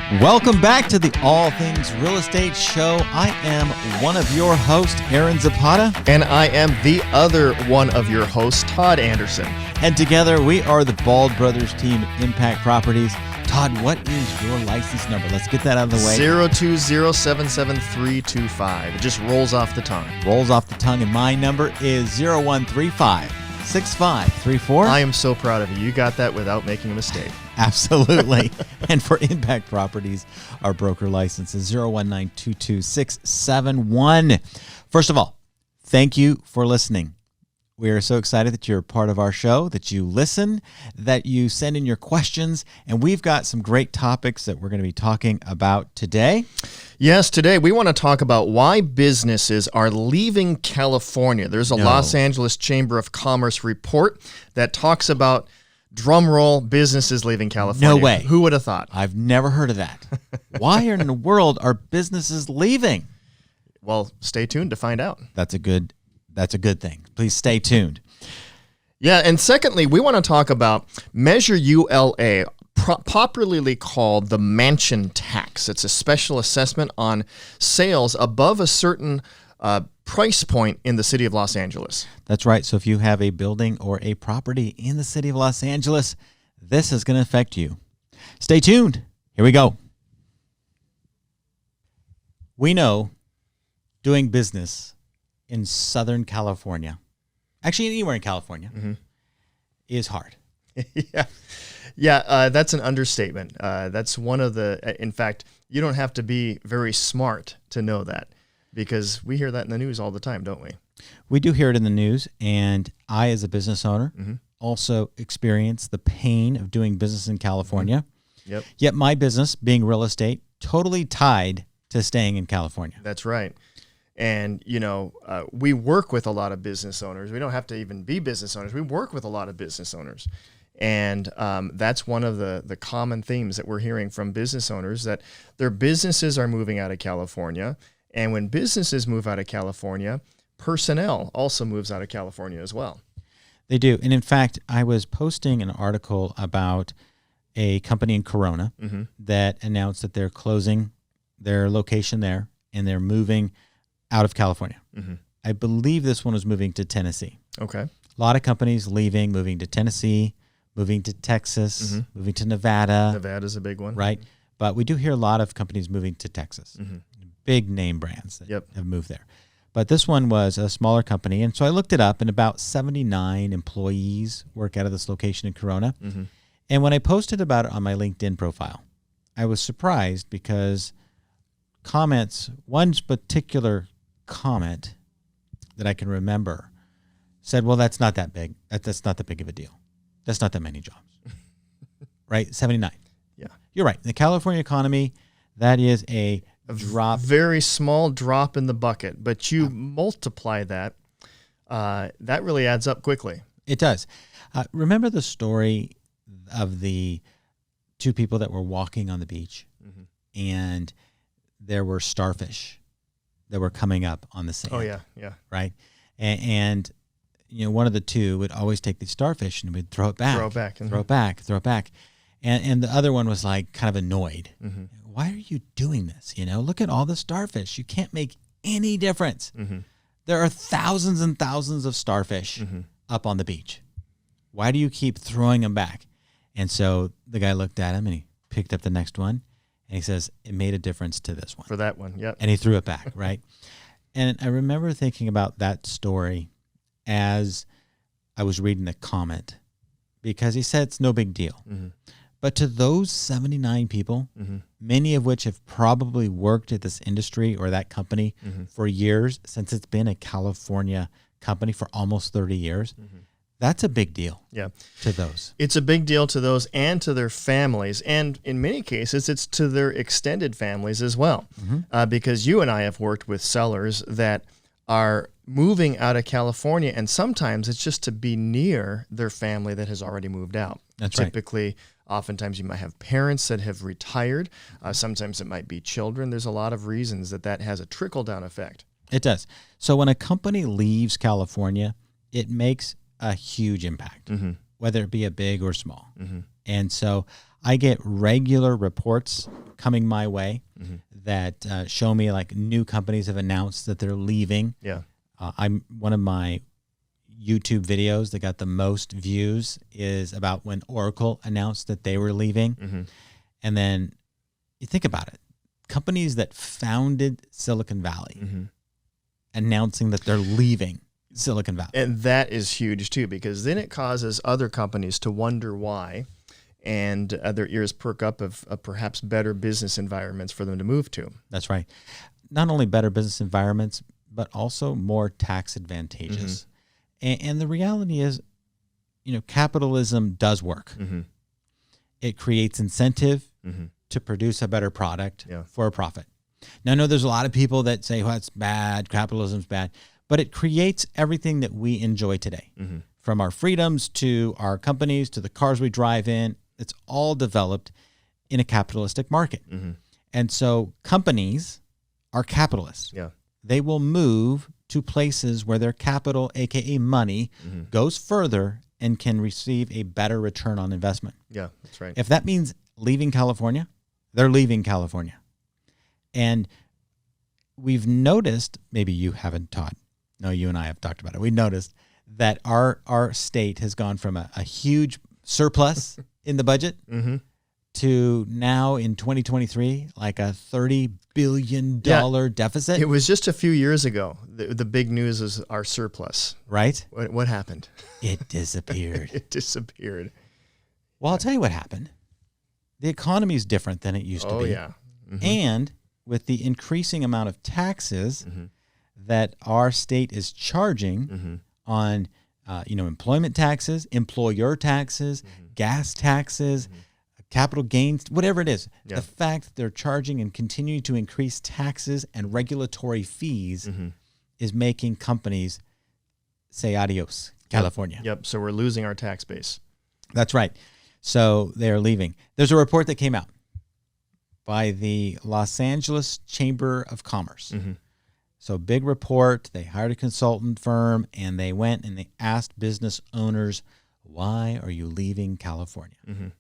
Welcome back to the All Things Real Estate Show. I am one of your hosts, Aaron Zapata. And I am the other one of your hosts, Todd Anderson. And together we are the Bald Brothers team at Impact Properties. Todd, what is your license number? Let's get that out of the way. 020777325. It just rolls off the tongue. Rolls off the tongue, and my number is 0135-6534. I am so proud of you. You got that without making a mistake. Absolutely. And for Impact Properties, our broker license is 0192267. First of all, thank you for listening. We are so excited that you're a part of our show, that you listen, that you send in your questions, and we've got some great topics that we're going to be talking about today. Yes, today we want to talk about why businesses are leaving California. There's a Los Angeles Chamber of Commerce report that talks about, drum roll, businesses leaving California. No way. Who would have thought? I've never heard of that. Why in the world are businesses leaving? Well, stay tuned to find out. That's a good thing. Please stay tuned. Yeah, and secondly, we want to talk about Measure ULA, popularly called the mansion tax. It's a special assessment on sales above a certain price point in the city of Los Angeles. That's right. So if you have a building or a property in the city of Los Angeles, this is going to affect you. Stay tuned. Here we go. We know doing business in Southern California, actually anywhere in California, is hard. Yeah, that's an understatement. That's one of the, in fact, you don't have to be very smart to know that, because we hear that in the news all the time, don't we? We do hear it in the news, and I, as a business owner, also experience the pain of doing business in California. Yep. Yet my business, being real estate, totally tied to staying in California. That's right. And, we work with a lot of business owners. We don't have to even be business owners. We work with a lot of business owners. And that's one of the common themes that we're hearing from business owners, that their businesses are moving out of California. And when businesses move out of California, personnel also moves out of California as well. They do. And in fact, I was posting an article about a company in Corona that announced that they're closing their location there and they're moving out of California. I believe this one was moving to Tennessee. Okay. A lot of companies leaving, moving to Tennessee, moving to Texas, moving to Nevada. Nevada's a big one. Right. But we do hear a lot of companies moving to Texas. Big name brands that have moved there. But this one was a smaller company. And so I looked it up, and about 79 employees work out of this location in Corona. And when I posted about it on my LinkedIn profile, I was surprised because one particular comment that I can remember said, well, that's not that big. That's not that big of a deal. That's not that many jobs. Right? 79. Yeah. You're right. The California economy, that is a drop. Very small drop in the bucket, but you multiply that, that really adds up quickly. It does. Remember the story of the two people that were walking on the beach and there were starfish that were coming up on the sand. Oh, yeah. Right? And one of the two would always take the starfish and would throw it back. Throw it back. And the other one was like kind of annoyed. Why are you doing this? Look at all the starfish. You can't make any difference. There are thousands and thousands of starfish up on the beach. Why do you keep throwing them back? And so the guy looked at him and he picked up the next one. And he says, it made a difference to this one. For that one, yep. And he threw it back, right? And I remember thinking about that story as I was reading the comment, because he said it's no big deal. But to those 79 people, many of which have probably worked at this industry or that company for years, since it's been a California company for almost 30 years, that's a big deal to those. It's a big deal to those and to their families. And in many cases, it's to their extended families as well. Because you and I have worked with sellers that are moving out of California, and sometimes it's just to be near their family that has already moved out. That's Typically, oftentimes you might have parents that have retired. Sometimes it might be children. There's a lot of reasons that has a trickle-down effect. It does. So when a company leaves California, it makes a huge impact, whether it be a big or small. And so I get regular reports coming my way that show me like new companies have announced that they're leaving. Yeah. I'm one of my YouTube videos that got the most views is about when Oracle announced that they were leaving. And then you think about it. Companies that founded Silicon Valley announcing that they're leaving Silicon Valley. And that is huge too, because then it causes other companies to wonder why, and their ears perk up of perhaps better business environments for them to move to. That's right. Not only better business environments, but also more tax advantageous. And the reality is, capitalism does work. It creates incentive to produce a better product for a profit. Now, I know there's a lot of people that say, well, it's bad, capitalism's bad, but it creates everything that we enjoy today, from our freedoms to our companies to the cars we drive in. It's all developed in a capitalistic market. And so companies are capitalists. Yeah. They will move to places where their capital, aka money, goes further and can receive a better return on investment. Yeah, that's right. If that means leaving California, they're leaving California. And we've noticed, maybe you haven't, Todd. No, you and I have talked about it. We noticed that our state has gone from a huge surplus in the budget to now in 2023, like a $30 billion deficit. It was just a few years ago. The big news is our surplus. Right? What happened? It disappeared. It disappeared. Well, I'll tell you what happened. The economy is different than it used to be. Oh, yeah. And with the increasing amount of taxes that our state is charging on, employment taxes, employer taxes, gas taxes, capital gains, whatever it is, the fact that they're charging and continuing to increase taxes and regulatory fees is making companies say adios, California. Yep. So we're losing our tax base. That's right. So they're leaving. There's a report that came out by the Los Angeles Chamber of Commerce. So big report. They hired a consultant firm and they went and they asked business owners, why are you leaving California?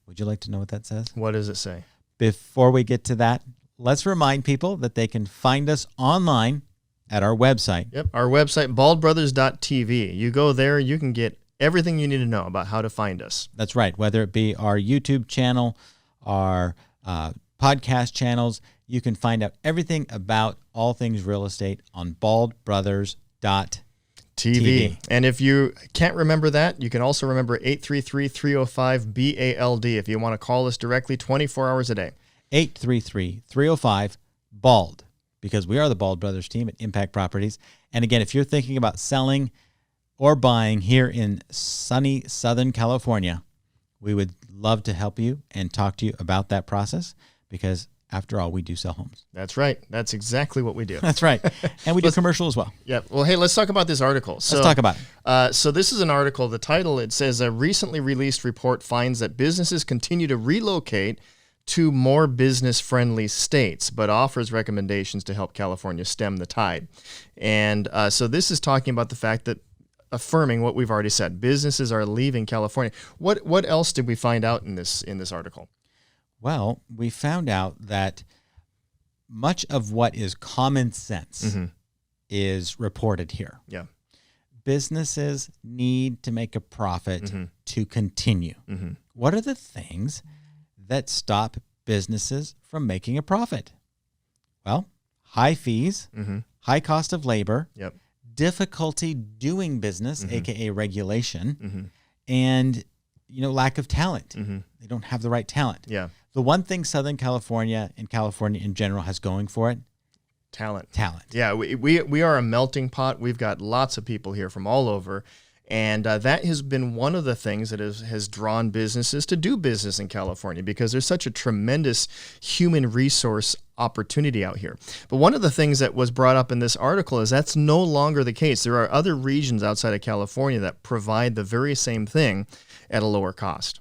Would you like to know what that says? What does it say? Before we get to that, let's remind people that they can find us online at our website. Yep, our website, baldbrothers.tv. You go there, you can get everything you need to know about how to find us. That's right. Whether it be our YouTube channel, our podcast channels, you can find out everything about all things real estate on baldbrothers.tv. And if you can't remember that, you can also remember 833-305-BALD if you want to call us directly 24 hours a day. 833-305-BALD, because we are the Bald Brothers team at Impact Properties. And again, if you're thinking about selling or buying here in sunny Southern California, we would love to help you and talk to you about that process, because after all, we do sell homes. That's right. That's exactly what we do. That's right. And we do commercial as well. Yeah. Well, hey, let's talk about this article. Let's talk about it. So this is an article. The title, it says, a recently released report finds that businesses continue to relocate to more business-friendly states, but offers recommendations to help California stem the tide. And so this is talking about the fact that, affirming what we've already said, businesses are leaving California. What else did we find out in this article? Well, we found out that much of what is common sense is reported here. Yeah. Businesses need to make a profit to continue. What are the things that stop businesses from making a profit? Well, high fees, high cost of labor, difficulty doing business, aka regulation, and lack of talent. They don't have the right talent. Yeah. The one thing Southern California and California in general has going for it, talent. Yeah, we are a melting pot. We've got lots of people here from all over. And that has been one of the things that has drawn businesses to do business in California, because there's such a tremendous human resource opportunity out here. But one of the things that was brought up in this article is that's no longer the case. There are other regions outside of California that provide the very same thing at a lower cost.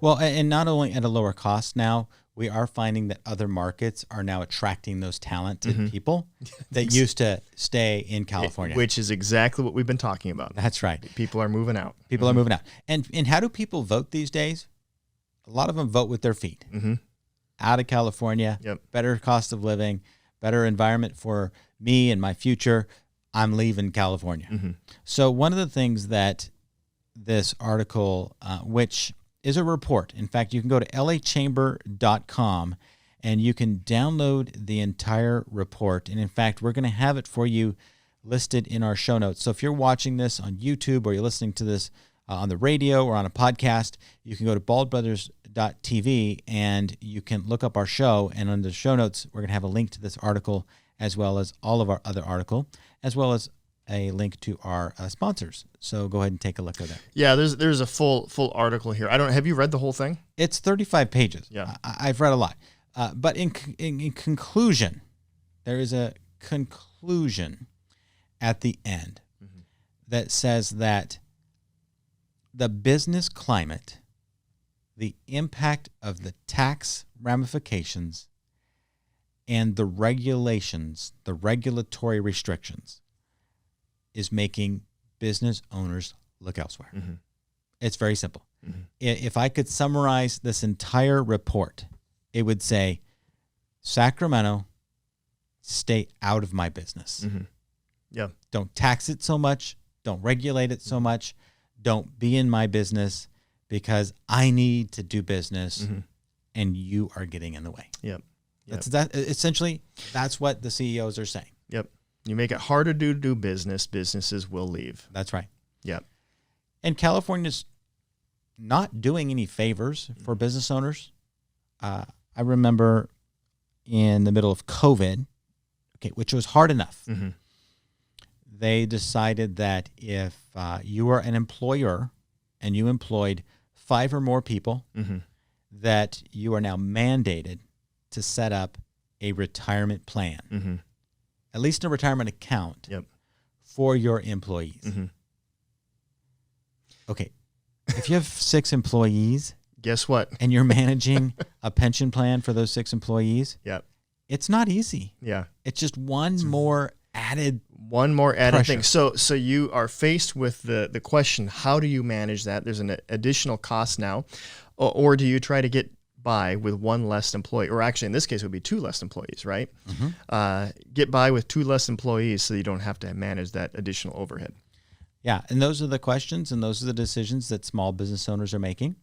Well, and not only at a lower cost now, we are finding that other markets are now attracting those talented people that used to stay in California. Which is exactly what we've been talking about. That's right. People are moving out. People are moving out. And how do people vote these days? a lot of them vote with their feet. Mm-hmm. Out of California, Yep. better cost of living, better environment for me and my future. I'm leaving California. Mm-hmm. So one of the things that this article, which is a report, in fact, you can go to lachamber.com and you can download the entire report. And in fact, we're going to have it for you listed in our show notes. So if you're watching this on YouTube or you're listening to this on the radio or on a podcast, you can go to baldbrothers.tv and you can look up our show. And on the show notes, we're going to have a link to this article as well as all of our other article, as well as a link to our sponsors. So go ahead and take a look at that. Yeah, there's a full article here. Have you read the whole thing? It's 35 pages. Yeah. I've read a lot. But in conclusion, there is a conclusion at the end that says that the business climate, the impact of the tax ramifications, and the regulations, the regulatory restrictions, is making business owners look elsewhere. Mm-hmm. It's very simple. Mm-hmm. If I could summarize this entire report, it would say, Sacramento, stay out of my business. Mm-hmm. Yeah. Don't tax it so much. Don't regulate it so much. Don't be in my business because I need to do business and you are getting in the way. Yep. Essentially, that's what the CEOs are saying. Yep. You make it harder to do business, businesses will leave. That's right. Yep. And California's not doing any favors for business owners. I remember in the middle of COVID, which was hard enough, they decided that if you are an employer and you employed 5 or more people, that you are now mandated to set up a retirement plan, at least a retirement account for your employees. Okay, if you have 6 employees, guess what? And you're managing a pension plan for those 6 employees, it's not easy. Yeah. It's just one more added thing. So you are faced with the question, how do you manage that? There's an additional cost now, or do you try to get by with 1 less employee, or actually in this case it would be 2 less employees, right? Get by with 2 less employees so you don't have to manage that additional overhead. Yeah, and those are the questions and those are the decisions that small business owners are making.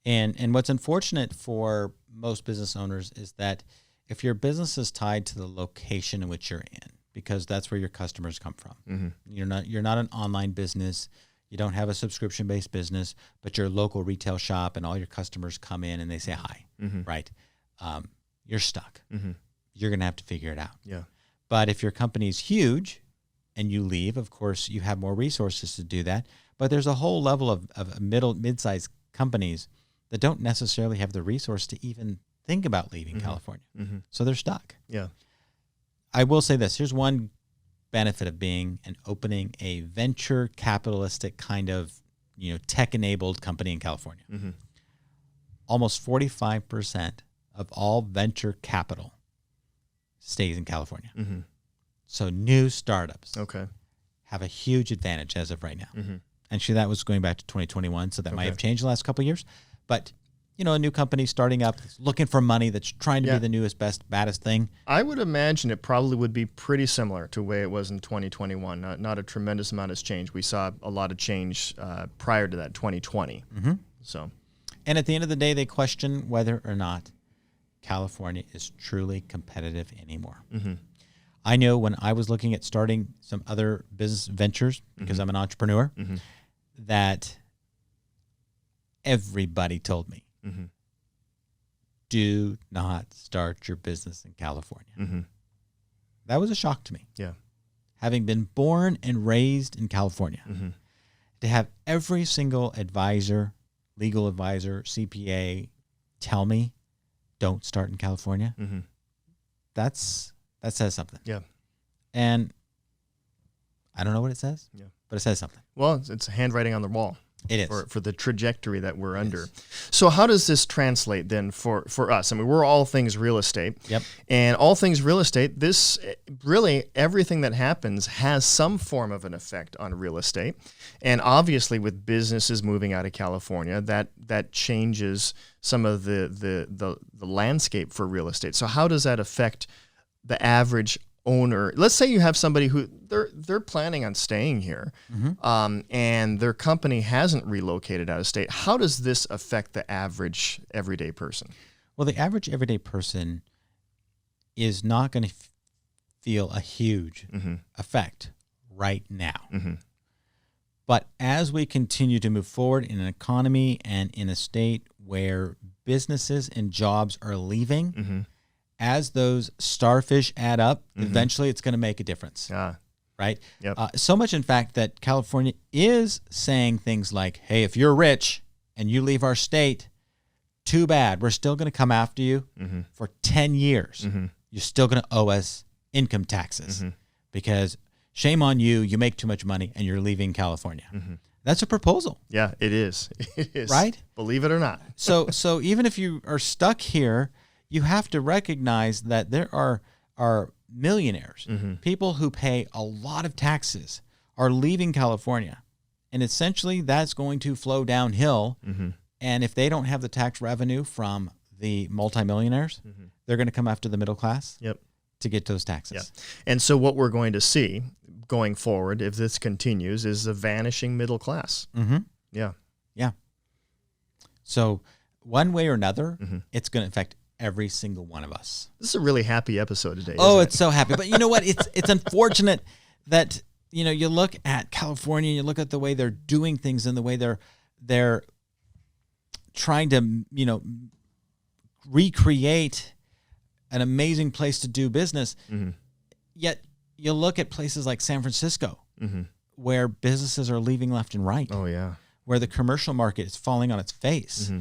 And what's unfortunate for most business owners is that if your business is tied to the location in which you're in, because that's where your customers come from. You're not an online business. You don't have a subscription-based business, but you're a local retail shop and all your customers come in and they say hi, right? You're stuck. You're going to have to figure it out. Yeah. But if your company's huge and you leave, of course, you have more resources to do that. But there's a whole level of mid-sized companies that don't necessarily have the resource to even think about leaving California. So they're stuck. Yeah. I will say this. Here's one benefit of being and opening a venture capitalistic kind of, tech-enabled company in California. Almost 45% of all venture capital stays in California. So new startups have a huge advantage as of right now. And sure, that was going back to 2021, so that might have changed the last couple of years. But a new company starting up, looking for money, that's trying to be the newest, best, baddest thing. I would imagine it probably would be pretty similar to the way it was in 2021. Not a tremendous amount has changed. We saw a lot of change prior to that 2020. So, and at the end of the day, they question whether or not California is truly competitive anymore. I know when I was looking at starting some other business ventures, because I'm an entrepreneur, that everybody told me, do not start your business in California. That was a shock to me. Yeah. Having been born and raised in California, to have every single advisor, legal advisor, CPA tell me, don't start in California, that says something. Yeah. And I don't know what it says, yeah, but it says something. Well, it's handwriting on the wall. It is. For the trajectory that we're under. So how does this translate then for us? I mean, we're all things real estate. Yep. And all things real estate, this really, everything that happens has some form of an effect on real estate. And obviously with businesses moving out of California, that changes some of the landscape for real estate. So how does that affect the average owner? Let's say you have somebody who they're planning on staying here, and their company hasn't relocated out of state. How does this affect the average everyday person? Well, the average everyday person is not going to feel a huge effect right now. But as we continue to move forward in an economy and in a state where businesses and jobs are leaving, as those starfish add up, eventually it's going to make a difference, right? Yep. So much, in fact, that California is saying things like, hey, if you're rich and you leave our state, too bad. We're still going to come after you for 10 years. You're still going to owe us income taxes because shame on you. You make too much money and you're leaving California. That's a proposal. Yeah, it is. It is. Right? Believe it or not. So even if you are stuck here, you have to recognize that there are millionaires, people who pay a lot of taxes, are leaving California. And essentially that's going to flow downhill. And if they don't have the tax revenue from the multimillionaires, they're going to come after the middle class to get those taxes. And so what we're going to see going forward, if this continues, is the vanishing middle class. Yeah. So one way or another, it's going to affect every single one of us. This is a really happy episode today. Oh, it's so happy. But you know what? It's unfortunate that, you know, you look at California, you look at the way they're doing things and the way they're trying to, you know, recreate an amazing place to do business. Yet you look at places like San Francisco, where businesses are leaving left and right. Oh, yeah. Where the commercial market is falling on its face.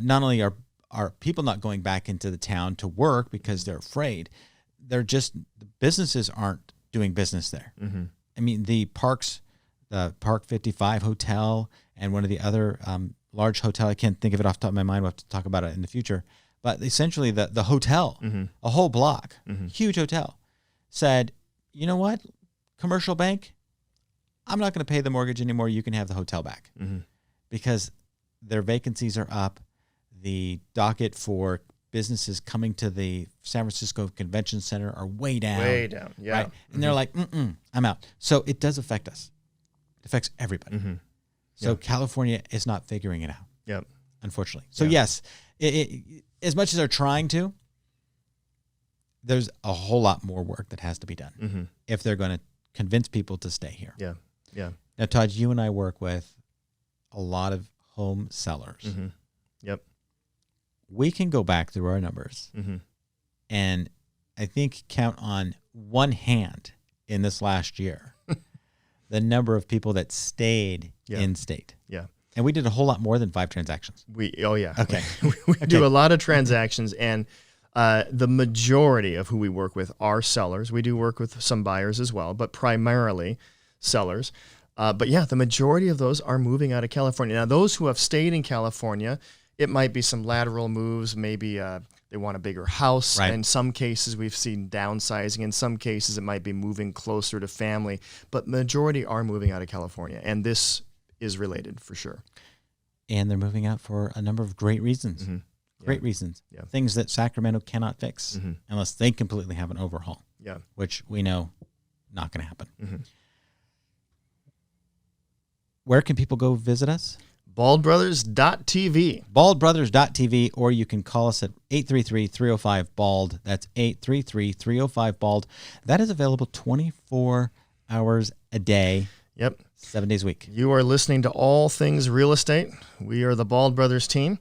Not only are people not going back into the town to work because they're afraid, the businesses aren't doing business there. I mean, the Park 55 hotel and one of the other large hotel, I can't think of it off the top of my mind. We'll have to talk about it in the future. But essentially the hotel, a whole block, huge hotel, said, you know what, commercial bank, I'm not going to pay the mortgage anymore. You can have the hotel back. Because their vacancies are up. The docket for businesses coming to the San Francisco Convention Center are way down. Way down, yeah. Right? And they're like, I'm out. So it does affect us. It affects everybody. So California is not figuring it out, unfortunately. So yes, as much as they're trying to, there's a whole lot more work that has to be done if they're going to convince people to stay here. Yeah. Now, Todd, you and I work with a lot of home sellers. We can go back through our numbers and I think count on one hand in this last year the number of people that stayed in state. And we did a whole lot more than 5 transactions. Okay. We do a lot of transactions, and the majority of who we work with are sellers. We do work with some buyers as well, but primarily sellers. But yeah, the majority of those are moving out of California. Now, those who have stayed in California, it might be some lateral moves. Maybe they want a bigger house. Right. In some cases, we've seen downsizing. In some cases, it might be moving closer to family. But majority are moving out of California, and this is related for sure. And they're moving out for a number of great reasons. Great reasons. Things that Sacramento cannot fix unless they completely have an overhaul. Which we know not going to happen. Where can people go visit us? BaldBrothers.tv. BaldBrothers.tv, or you can call us at 833-305-BALD. That's 833-305-BALD. That is available 24 hours a day. 7 days a week. You are listening to All Things Real Estate. We are the Bald Brothers team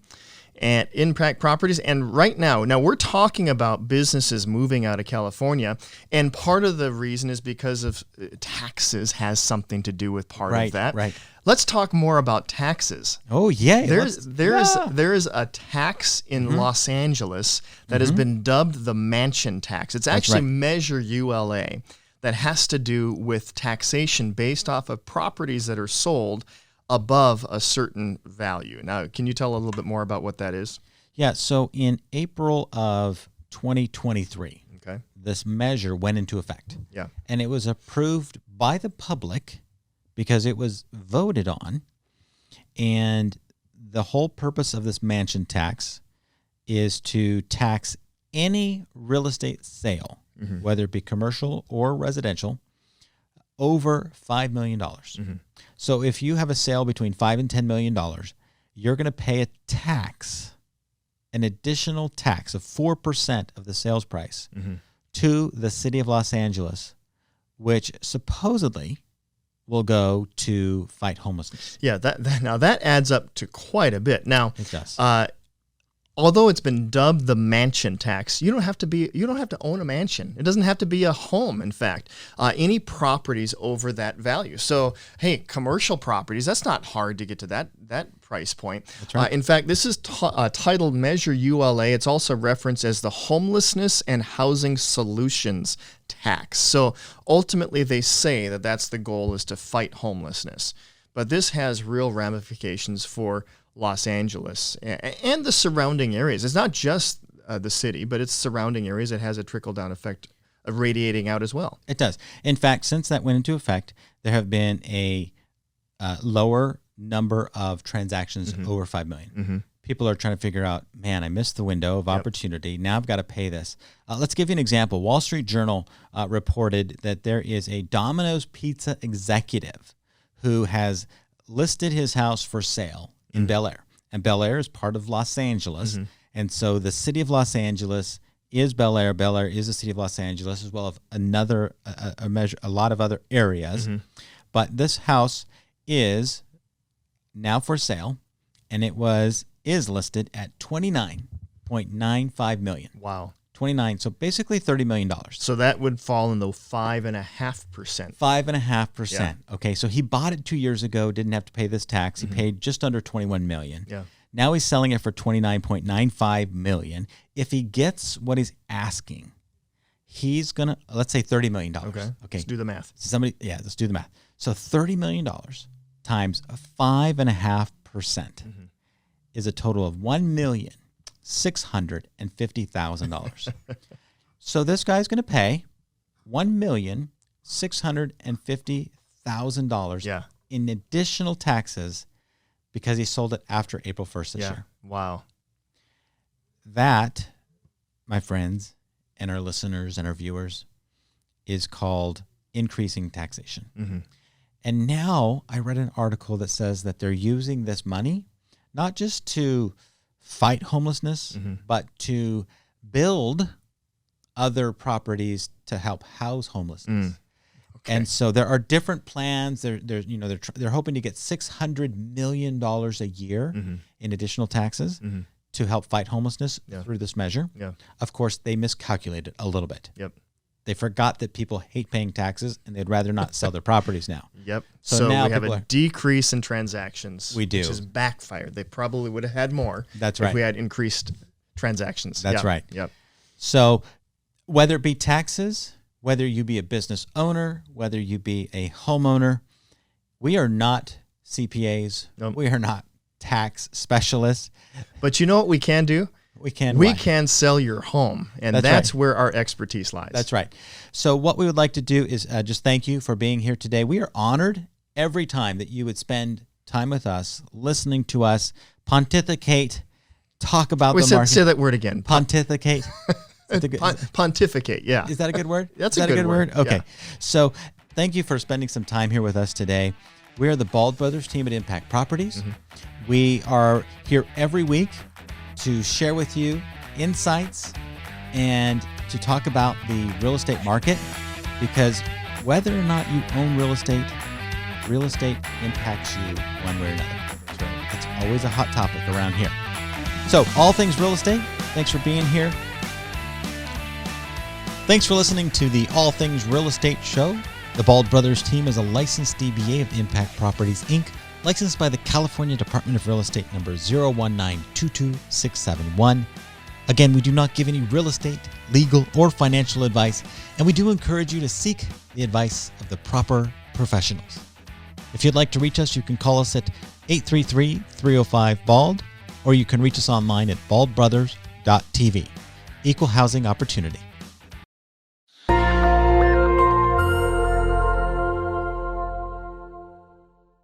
at Impact Properties. And right now we're talking about businesses moving out of California. And part of the reason is because of taxes has something to do with part of that. Right. Let's talk more about taxes. Oh, yeah. There's a tax in Los Angeles that has been dubbed the mansion tax. It's actually Measure ULA that has to do with taxation based off of properties that are sold above a certain value. Now, can you tell a little bit more about what that is? Yeah, so in April of 2023, this measure went into effect. Yeah. And it was approved by the public because it was voted on. And the whole purpose of this mansion tax is to tax any real estate sale, whether it be commercial or residential, over $5 million. So if you have a sale between $5 and $10 million, you're going to pay a tax, an additional tax of 4% of the sales price to the city of Los Angeles, which supposedly will go to fight homelessness. Yeah, now that adds up to quite a bit. Now, it does. Although it's been dubbed the mansion tax, you don't have to own a mansion. It doesn't have to be a home. In fact, any properties over that value. So, hey, commercial properties, that's not hard to get to that price point. That's right. In fact, this is titled Measure ULA. It's also referenced as the Homelessness and Housing Solutions Tax. So ultimately, they say that that's the goal, is to fight homelessness. But this has real ramifications for Los Angeles and the surrounding areas. It's not just the city, but it's surrounding areas. It has a trickle-down effect of radiating out as well. It does. In fact, since that went into effect, there have been a lower number of transactions over $5 million. People are trying to figure out, man, I missed the window of opportunity. Now I've got to pay this. Let's give you an example. Wall Street Journal reported that there is a Domino's pizza executive who has listed his house for sale in Bel-Air. And Bel-Air is part of Los Angeles. And so the city of Los Angeles is Bel-Air. Bel-Air is the city of Los Angeles, as well as a lot of other areas. But this house is now for sale, and it is listed at $29.95 million. Wow. 29, so basically $30 million. So that would fall in the 5.5%. 5.5%. Yeah. Okay, so he bought it 2 years ago, didn't have to pay this tax. He paid just under $21 million. Yeah. Now he's selling it for $29.95 million. If he gets what he's asking, he's gonna, let's say $30 million. Okay. Let's do the math. Let's do the math. So $30 million times 5.5% is a total of $1,650,000. So this guy's going to pay $1,650,000 in additional taxes because he sold it after April 1st this year. Wow. That, my friends and our listeners and our viewers, is called increasing taxation. And now I read an article that says that they're using this money not just to fight homelessness, but to build other properties to help house homelessness. Okay. And so there are different plans. They're hoping to get $600 million a year in additional taxes to help fight homelessness through this measure. Of course, they miscalculated a little bit. They forgot that people hate paying taxes and they'd rather not sell their properties now. So now we have a decrease in transactions. We do. Which is backfired. They probably would have had more. That's right. If we had increased transactions. That's right. So whether it be taxes, whether you be a business owner, whether you be a homeowner, we are not CPAs. Nope. We are not tax specialists. But you know what we can do? We can sell your home, and that's where our expertise lies. That's right. So what we would like to do is just thank you for being here today. We are honored every time that you would spend time with us, listening to us pontificate, talk about the market. Say that word again. Pontificate. Pontificate, yeah. Is that a good word? That's a good word. Okay. Yeah. So thank you for spending some time here with us today. We are the Bald Brothers team at Impact Properties. We are here every week to share with you insights and to talk about the real estate market, because whether or not you own real estate impacts you one way or another. That's right. It's always a hot topic around here. So all things real estate, thanks for being here. Thanks for listening to the All Things Real Estate Show. The Bald Brothers team is a licensed DBA of Impact Properties, Inc., licensed by the California Department of Real Estate number 019226671. Again, we do not give any real estate, legal, or financial advice, and we do encourage you to seek the advice of the proper professionals. If you'd like to reach us, you can call us at 833-305-BALD, or you can reach us online at baldbrothers.tv. Equal housing opportunity.